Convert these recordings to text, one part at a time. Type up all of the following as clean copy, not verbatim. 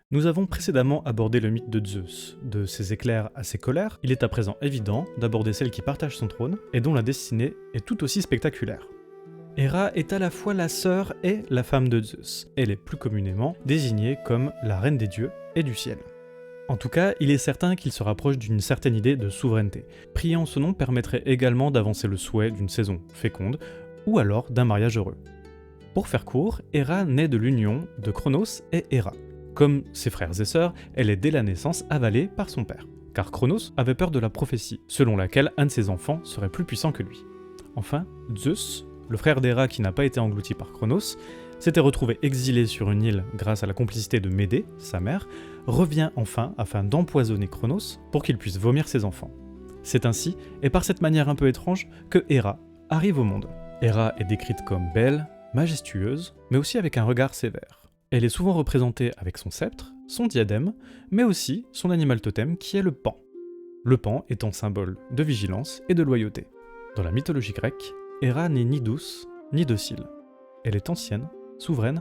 Nous avons précédemment abordé le mythe de Zeus, de ses éclairs à ses colères. Il est à présent évident d'aborder celle qui partage son trône et dont la destinée est tout aussi spectaculaire. Héra est à la fois la sœur et la femme de Zeus. Elle est plus communément désignée comme la reine des dieux et du ciel. En tout cas, il est certain qu'il se rapproche d'une certaine idée de souveraineté. Prier en ce nom permettrait également d'avancer le souhait d'une saison féconde ou alors d'un mariage heureux. Pour faire court, Héra naît de l'union de Cronos et Héra. Comme ses frères et sœurs, elle est dès la naissance avalée par son père, car Cronos avait peur de la prophétie, selon laquelle un de ses enfants serait plus puissant que lui. Enfin, Zeus, le frère d'Héra qui n'a pas été englouti par Cronos, s'était retrouvé exilé sur une île grâce à la complicité de Médée, sa mère, revient enfin afin d'empoisonner Cronos pour qu'il puisse vomir ses enfants. C'est ainsi, et par cette manière un peu étrange, que Héra arrive au monde. Héra est décrite comme belle, majestueuse, mais aussi avec un regard sévère. Elle est souvent représentée avec son sceptre, son diadème, mais aussi son animal totem qui est le paon. Le paon étant symbole de vigilance et de loyauté. Dans la mythologie grecque, Héra n'est ni douce, ni docile. Elle est ancienne, souveraine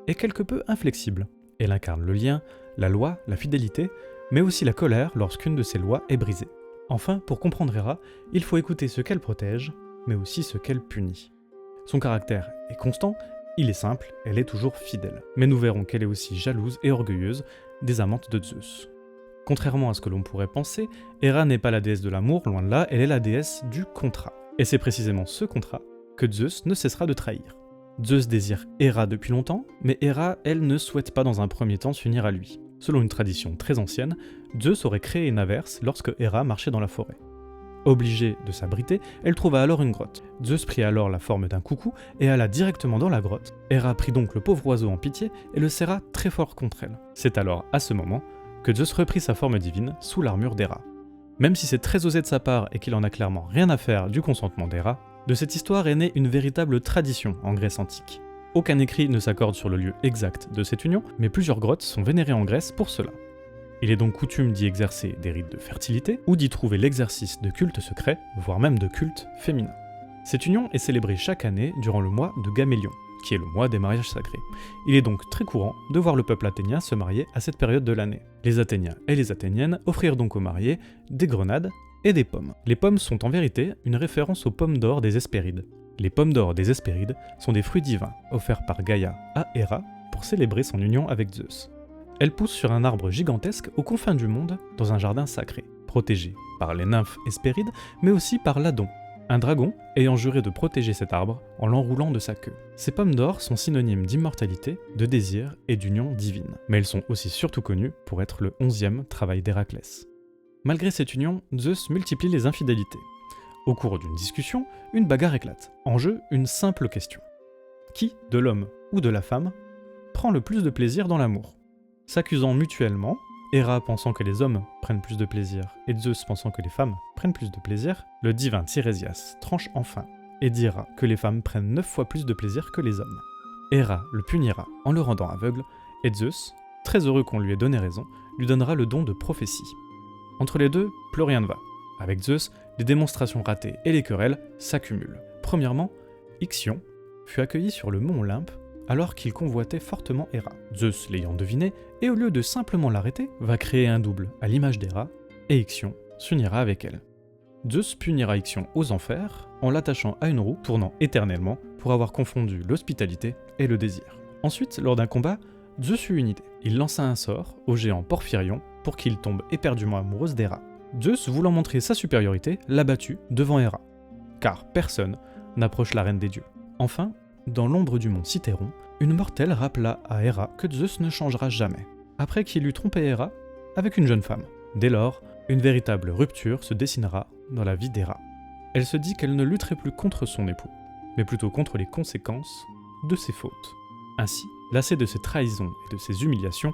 et quelque peu inflexible. Elle incarne le lien, la loi, la fidélité, mais aussi la colère lorsqu'une de ses lois est brisée. Enfin, pour comprendre Héra, il faut écouter ce qu'elle protège, mais aussi ce qu'elle punit. Son caractère est constant. Il est simple, elle est toujours fidèle. Mais nous verrons qu'elle est aussi jalouse et orgueilleuse des amantes de Zeus. Contrairement à ce que l'on pourrait penser, Héra n'est pas la déesse de l'amour, loin de là, elle est la déesse du contrat. Et c'est précisément ce contrat que Zeus ne cessera de trahir. Zeus désire Héra depuis longtemps, mais Héra, elle, ne souhaite pas dans un premier temps s'unir à lui. Selon une tradition très ancienne, Zeus aurait créé une averse lorsque Héra marchait dans la forêt. Obligée de s'abriter, elle trouva alors une grotte. Zeus prit alors la forme d'un coucou et alla directement dans la grotte. Héra prit donc le pauvre oiseau en pitié et le serra très fort contre elle. C'est alors à ce moment que Zeus reprit sa forme divine sous l'armure d'Héra. Même si c'est très osé de sa part et qu'il en a clairement rien à faire du consentement d'Héra, de cette histoire est née une véritable tradition en Grèce antique. Aucun écrit ne s'accorde sur le lieu exact de cette union, mais plusieurs grottes sont vénérées en Grèce pour cela. Il est donc coutume d'y exercer des rites de fertilité ou d'y trouver l'exercice de cultes secrets, voire même de cultes féminins. Cette union est célébrée chaque année durant le mois de Gamélion, qui est le mois des mariages sacrés. Il est donc très courant de voir le peuple athénien se marier à cette période de l'année. Les Athéniens et les Athéniennes offrirent donc aux mariés des grenades et des pommes. Les pommes sont en vérité une référence aux pommes d'or des Hespérides. Les pommes d'or des Hespérides sont des fruits divins offerts par Gaïa à Héra pour célébrer son union avec Zeus. Elle pousse sur un arbre gigantesque aux confins du monde, dans un jardin sacré, protégé par les nymphes Hespérides, mais aussi par l'Adon, un dragon ayant juré de protéger cet arbre en l'enroulant de sa queue. Ces pommes d'or sont synonymes d'immortalité, de désir et d'union divine, mais elles sont aussi surtout connues pour être le 11e travail d'Héraclès. Malgré cette union, Zeus multiplie les infidélités. Au cours d'une discussion, une bagarre éclate. En jeu, une simple question. Qui, de l'homme ou de la femme, prend le plus de plaisir dans l'amour ? S'accusant mutuellement, Héra pensant que les hommes prennent plus de plaisir et Zeus pensant que les femmes prennent plus de plaisir, le divin Tirésias tranche enfin et dira que les femmes prennent 9 fois plus de plaisir que les hommes. Héra le punira en le rendant aveugle et Zeus, très heureux qu'on lui ait donné raison, lui donnera le don de prophétie. Entre les deux, plus rien ne va. Avec Zeus, les démonstrations ratées et les querelles s'accumulent. Premièrement, Ixion fut accueilli sur le mont Olympe alors qu'il convoitait fortement Héra. Zeus l'ayant deviné, et au lieu de simplement l'arrêter, va créer un double à l'image d'Héra, et Ixion s'unira avec elle. Zeus punira Ixion aux enfers en l'attachant à une roue tournant éternellement pour avoir confondu l'hospitalité et le désir. Ensuite, lors d'un combat, Zeus eut une idée. Il lança un sort au géant Porphyrion pour qu'il tombe éperdument amoureuse d'Héra. Zeus, voulant montrer sa supériorité, l'abattit devant Héra, car personne n'approche la reine des dieux. Enfin, dans l'ombre du mont Cithéron, une mortelle rappela à Héra que Zeus ne changera jamais, après qu'il eut trompé Héra avec une jeune femme. Dès lors, une véritable rupture se dessinera dans la vie d'Héra. Elle se dit qu'elle ne lutterait plus contre son époux, mais plutôt contre les conséquences de ses fautes. Ainsi, lassée de ses trahisons et de ses humiliations,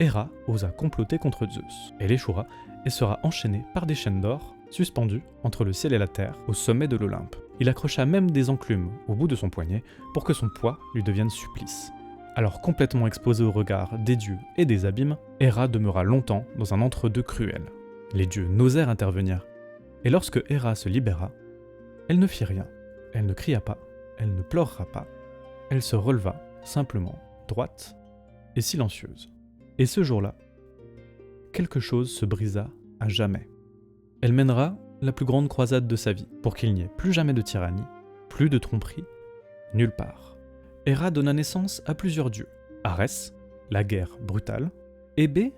Héra osa comploter contre Zeus. Elle échouera et sera enchaînée par des chaînes d'or suspendues entre le ciel et la terre au sommet de l'Olympe. Il accrocha même des enclumes au bout de son poignet pour que son poids lui devienne supplice. Alors complètement exposée au regard des dieux et des abîmes, Héra demeura longtemps dans un entre-deux cruel. Les dieux n'osèrent intervenir, et lorsque Héra se libéra, elle ne fit rien, elle ne cria pas, elle ne pleurera pas, elle se releva, simplement, droite et silencieuse. Et ce jour-là, quelque chose se brisa à jamais. Elle mènera la plus grande croisade de sa vie, pour qu'il n'y ait plus jamais de tyrannie, plus de tromperie, nulle part. Héra donna naissance à plusieurs dieux. Arès, la guerre brutale, Hébé,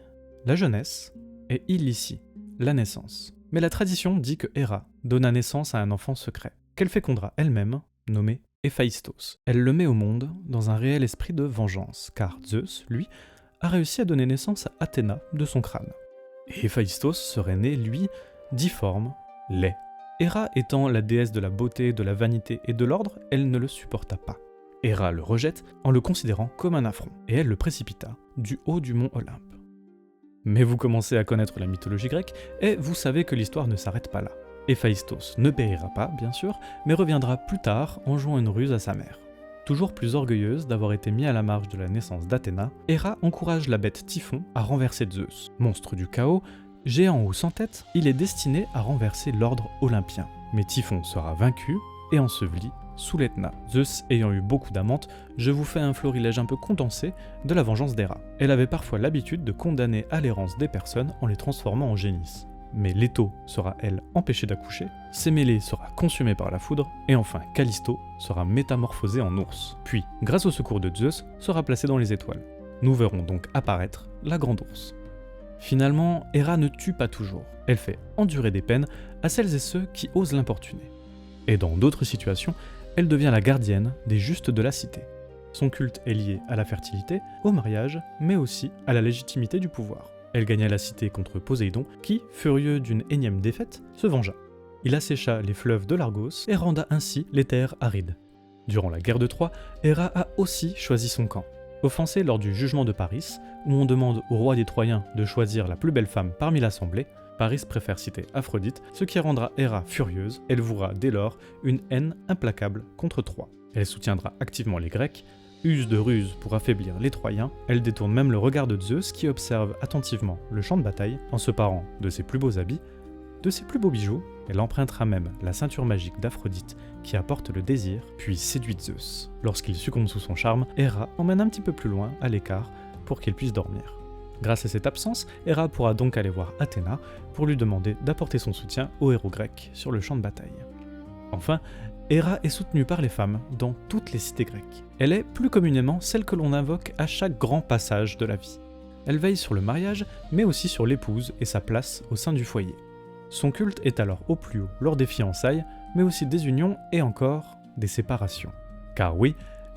la jeunesse, et Illici, la naissance. Mais la tradition dit que Héra donna naissance à un enfant secret, qu'elle fécondera elle-même, nommé Héphaïstos. Elle le met au monde dans un réel esprit de vengeance, car Zeus, lui, a réussi à donner naissance à Athéna de son crâne. Et Héphaïstos serait né, lui, difforme, laid. Héra étant la déesse de la beauté, de la vanité et de l'ordre, elle ne le supporta pas. Héra le rejette en le considérant comme un affront, et elle le précipita du haut du mont Olympe. Mais vous commencez à connaître la mythologie grecque, et vous savez que l'histoire ne s'arrête pas là. Héphaïstos ne périra pas, bien sûr, mais reviendra plus tard en jouant une ruse à sa mère. Toujours plus orgueilleuse d'avoir été mise à la marge de la naissance d'Athéna, Héra encourage la bête Typhon à renverser Zeus. Monstre du chaos, géant ou sans tête, il est destiné à renverser l'ordre olympien. Mais Typhon sera vaincu et enseveli sous l'Etna. Zeus ayant eu beaucoup d'amantes, je vous fais un florilège un peu condensé de la vengeance d'Héra. Elle avait parfois l'habitude de condamner à l'errance des personnes en les transformant en génisses. Mais Leto sera, elle, empêchée d'accoucher, Sémélé sera consumée par la foudre, et enfin Callisto sera métamorphosée en ours. Puis, grâce au secours de Zeus, sera placée dans les étoiles. Nous verrons donc apparaître la grande ours. Finalement, Héra ne tue pas toujours. Elle fait endurer des peines à celles et ceux qui osent l'importuner. Et dans d'autres situations, elle devient la gardienne des justes de la cité. Son culte est lié à la fertilité, au mariage, mais aussi à la légitimité du pouvoir. Elle gagna la cité contre Poséidon, qui, furieux d'une énième défaite, se vengea. Il assécha les fleuves de l'Argos et renda ainsi les terres arides. Durant la guerre de Troie, Héra a aussi choisi son camp. Offensée lors du jugement de Paris, où on demande au roi des Troyens de choisir la plus belle femme parmi l'assemblée, Paris préfère citer Aphrodite, ce qui rendra Héra furieuse. Elle vouera dès lors une haine implacable contre Troie. Elle soutiendra activement les Grecs, use de ruse pour affaiblir les Troyens, elle détourne même le regard de Zeus qui observe attentivement le champ de bataille en se parant de ses plus beaux habits, de ses plus beaux bijoux, elle empruntera même la ceinture magique d'Aphrodite qui apporte le désir, puis séduit Zeus. Lorsqu'il succombe sous son charme, Héra emmène un petit peu plus loin, à l'écart, pour qu'il puisse dormir. Grâce à cette absence, Héra pourra donc aller voir Athéna pour lui demander d'apporter son soutien aux héros grecs sur le champ de bataille. Enfin, Héra est soutenue par les femmes dans toutes les cités grecques. Elle est plus communément celle que l'on invoque à chaque grand passage de la vie. Elle veille sur le mariage, mais aussi sur l'épouse et sa place au sein du foyer. Son culte est alors au plus haut lors des fiançailles, mais aussi des unions et encore des séparations. Car oui,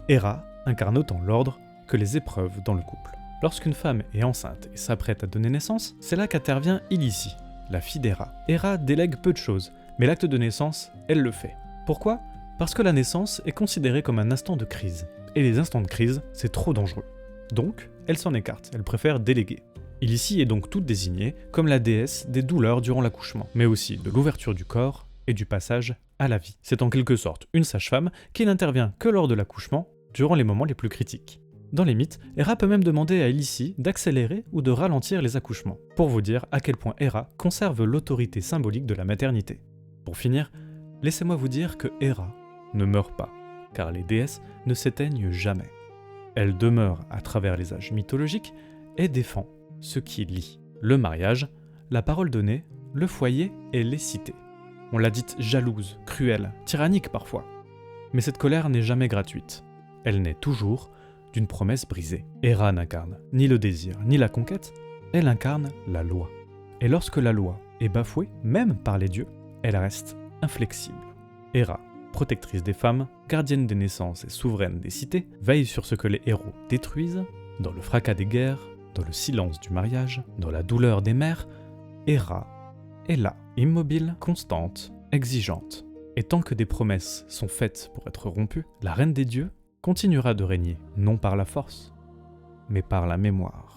Héra incarne autant l'ordre que les épreuves dans le couple. Lorsqu'une femme est enceinte et s'apprête à donner naissance, c'est là qu'intervient Illici, la fille d'Héra. Héra délègue peu de choses, mais l'acte de naissance, elle le fait. Pourquoi ? Parce que la naissance est considérée comme un instant de crise. Et les instants de crise, c'est trop dangereux. Donc, elle s'en écarte, elle préfère déléguer. Illici est donc toute désignée comme la déesse des douleurs durant l'accouchement, mais aussi de l'ouverture du corps et du passage à la vie. C'est en quelque sorte une sage-femme qui n'intervient que lors de l'accouchement, durant les moments les plus critiques. Dans les mythes, Héra peut même demander à Illici d'accélérer ou de ralentir les accouchements, pour vous dire à quel point Héra conserve l'autorité symbolique de la maternité. Pour finir, laissez-moi vous dire que Héra ne meurt pas, car les déesses ne s'éteignent jamais. Elle demeure à travers les âges mythologiques et défend ce qui lie le mariage, la parole donnée, le foyer et les cités. On l'a dite jalouse, cruelle, tyrannique parfois. Mais cette colère n'est jamais gratuite. Elle naît toujours d'une promesse brisée. Héra n'incarne ni le désir ni la conquête, elle incarne la loi. Et lorsque la loi est bafouée, même par les dieux, elle reste inflexible. Héra, protectrice des femmes, gardienne des naissances et souveraine des cités, veille sur ce que les héros détruisent, dans le fracas des guerres, dans le silence du mariage, dans la douleur des mères. Héra est là, immobile, constante, exigeante. Et tant que des promesses sont faites pour être rompues, la reine des dieux continuera de régner, non par la force, mais par la mémoire.